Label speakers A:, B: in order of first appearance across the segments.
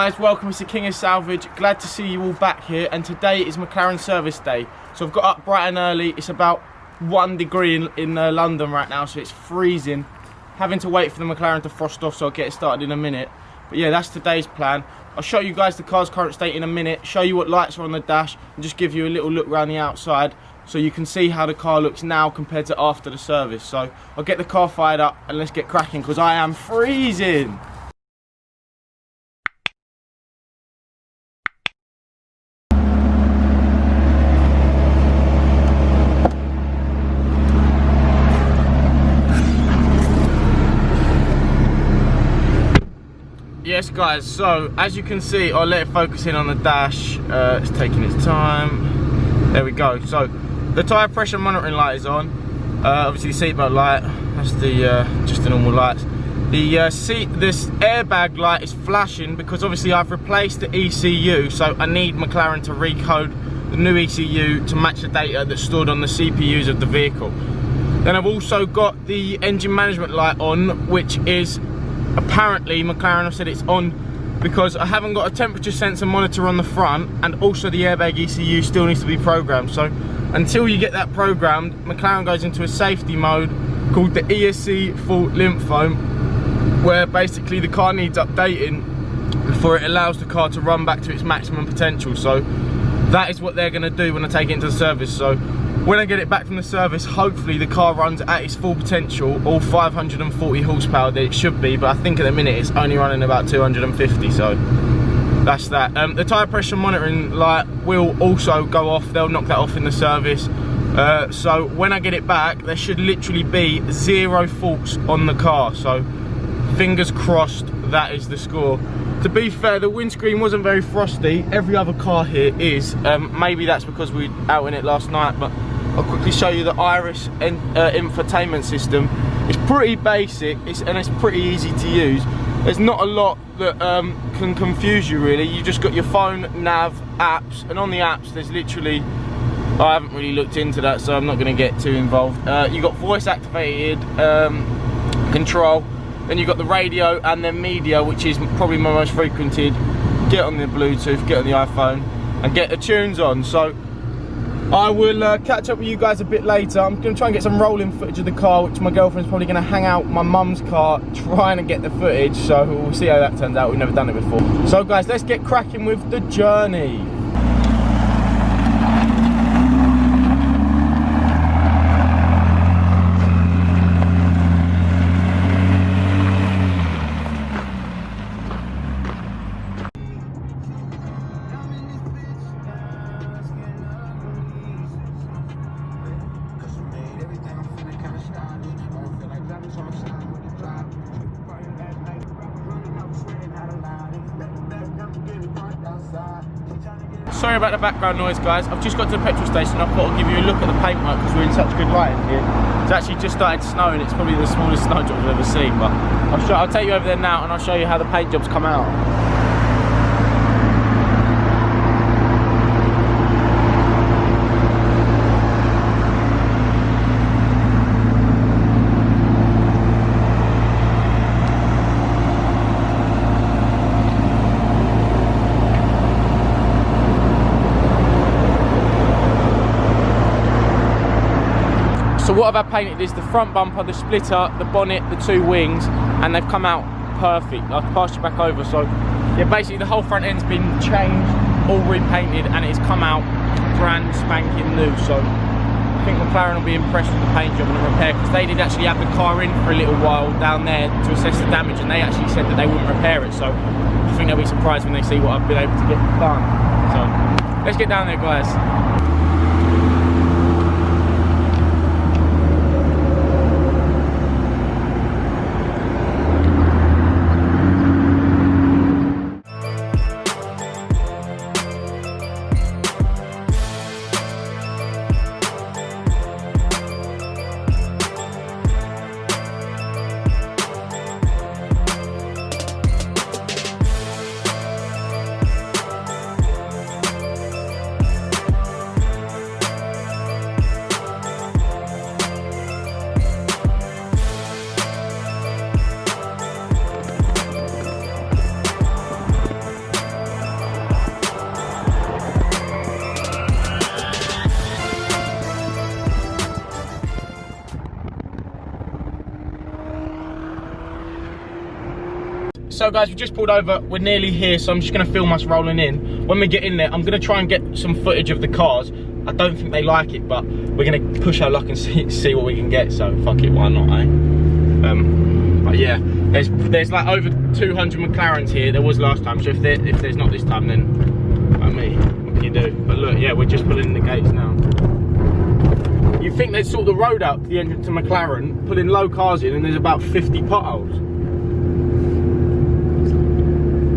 A: guys, welcome to King of Salvage. Glad to see you all back here, and today is McLaren service day. So I've got up bright and early. It's about 1 degree in London right now, so it's freezing. Having to wait for the McLaren to frost off, so I'll get it started in a minute. But yeah, that's today's plan. I'll show you guys the car's current state in a minute, show you what lights are on the dash, and just give you a little look around the outside so you can see how the car looks now compared to after the service. So I'll get the car fired up and let's get cracking, because I am freezing. Yes guys, so as you can see, I'll let it focus in on the dash. It's taking its time. There we go. So the tyre pressure monitoring light is on. Obviously the seatbelt light, that's the just the normal lights. This airbag light is flashing because obviously I've replaced the ECU, so I need McLaren to recode the new ECU to match the data that's stored on the CPUs of the vehicle. Then I've also got the engine management light on, which is apparently McLaren have said it's on because I haven't got a temperature sensor monitor on the front, and also the airbag ECU still needs to be programmed. So until you get that programmed, McLaren goes into a safety mode called the ESC fault lymphome, where basically the car needs updating before it allows the car to run back to its maximum potential. So that is what they're going to do when I take it into the service. So when I get it back from the service, hopefully the car runs at its full potential, all 540 horsepower that it should be, but I think at the minute it's only running about 250, so that's that. The tyre pressure monitoring light will also go off. They'll knock that off in the service. So when I get it back, there should literally be 0 faults on the car, so fingers crossed that is the score. To be fair, the windscreen wasn't very frosty. Every other car here is. Maybe that's because we were out in it last night, but I'll quickly show you the Iris infotainment system. It's pretty basic, and it's pretty easy to use. There's not a lot that can confuse you really. You just got your phone, nav, apps, and on the apps there's literally, I haven't really looked into that, so I'm not going to get too involved. You got voice activated control. Then you've got the radio and then media, which is probably my most frequented. Get on the Bluetooth, get on the iPhone, and get the tunes on. So I will catch up with you guys a bit later. I'm going to try and get some rolling footage of the car, which my girlfriend's probably going to hang out my mum's car trying to get the footage. So we'll see how that turns out. We've never done it before. So guys, let's get cracking with the journey. Sorry about the background noise guys, I've just got to the petrol station. I thought I'd give you a look at the paintwork because we're in such good lighting here. It's actually just started snowing. It's probably the smallest snowdrop I've ever seen, but I'll take you over there now and I'll show you how the paint jobs come out. So what I've had painted is the front bumper, the splitter, the bonnet, the 2 wings, and they've come out perfect. I'll pass you back over. So yeah, basically the whole front end's been changed, all repainted, and it's come out brand spanking new. So I think McLaren will be impressed with the paint job and the repair, because they did actually have the car in for a little while down there to assess the damage, and they actually said that they wouldn't repair it. So I think they'll be surprised when they see what I've been able to get done. So let's get down there guys. so guys, we just pulled over. We're nearly here, so I'm just going to film us rolling in. When we get in there, I'm going to try and get some footage of the cars. I don't think they like it, but we're going to push our luck and see what we can get. So fuck it, why not, eh? But yeah, there's like over 200 McLarens here. There was last time, so if there's not this time, then like me, what can you do? But look, yeah, we're just pulling in the gates now. You think they'd sort the road out to the entrance to McLaren, pulling low cars in, and there's about 50 potholes.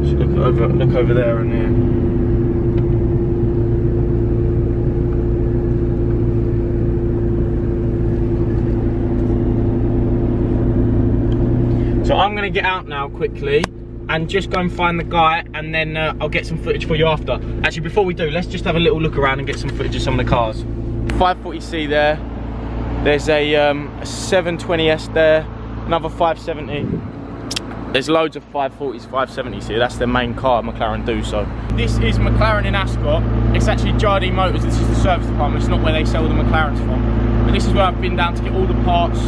A: Just look over there and here. So I'm going to get out now quickly and just go and find the guy, and then I'll get some footage for you after. Actually, before we do, let's just have a little look around and get some footage of some of the cars. 540C there. There's a 720S there, another 570. There's loads of 540s, 570s here. That's their main car, McLaren do so. This is McLaren in Ascot. It's actually Jardine Motors. This is the service department. It's not where they sell the McLarens from. But this is where I've been down to get all the parts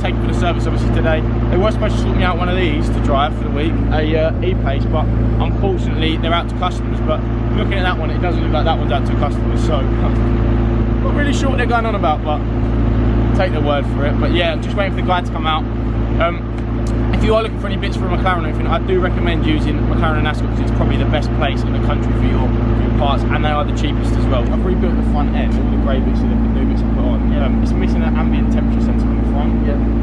A: taken for the service, obviously, today. They were supposed to sort me out one of these to drive for the week, a E-Pace, but unfortunately they're out to customers. But looking at that one, it doesn't look like that one's out to customers, so not really sure what they're going on about, but take their word for it. But yeah, I'm just waiting for the guy to come out. If you are looking for any bits for a McLaren or anything, I do recommend using McLaren and Ascot because it's probably the best place in the country for your parts, and they are the cheapest as well. I've rebuilt the front end, all the grey bits and the new bits I put on. It's missing an ambient temperature sensor on the front,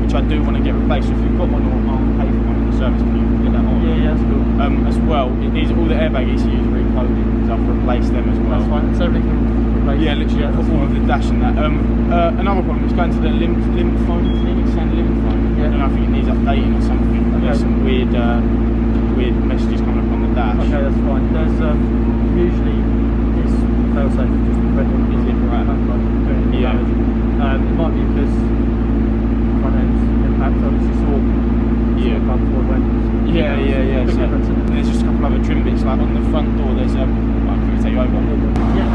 A: which I do want to get replaced. So if you've got one, or I'll pay for one in the service, can you get that on? Yeah, that's cool. As well, it needs all the airbag ECUs recoded because I've replaced them as well. That's fine. So everything can replace. Yeah, literally, I put all of the dash in that. Another problem is going to the limb phone thing. It's saying limb phone. And I think it needs updating or something. There's some weird messages coming up on the dash. Okay, that's fine. There's usually it's fail-safe just depending on is it right? Yeah. It might be because front end impact obviously saw before it went. Yeah. So there's just a couple other trim bits like on the front door. There's can we take you over? Yeah.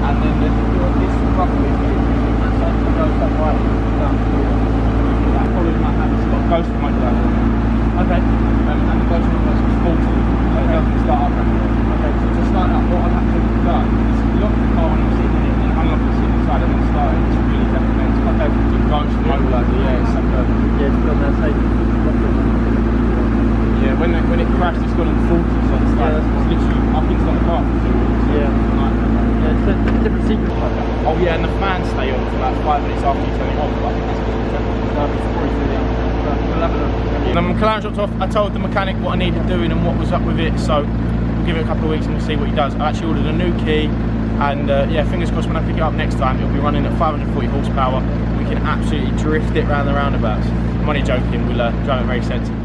A: And then this roughly goes that right down to that. Probably might have it's got ghost mode down there. Okay. And the ghost mode is faulty. It doesn't start up. Okay. So to start up, what I've actually done is lock the car when I'm sitting in it, and unlock the seat inside and then start it. It's really detrimental. Okay. The ghost mode like it's like it's got that safe. Yeah, when it crashed, it's gone in 40, so it's like it's literally up into the car. It's a different secret. Oh yeah, and the fans stay on for like 5 minutes after you turn it off. But I think that's the McLaren dropped off. I told the mechanic what I needed doing and what was up with it, so we'll give it a couple of weeks and we'll see what he does. I actually ordered a new key, and yeah, fingers crossed when I pick it up next time, it'll be running at 540 horsepower. We can absolutely drift it round the roundabouts. I'm only joking, we'll drive it very sensibly.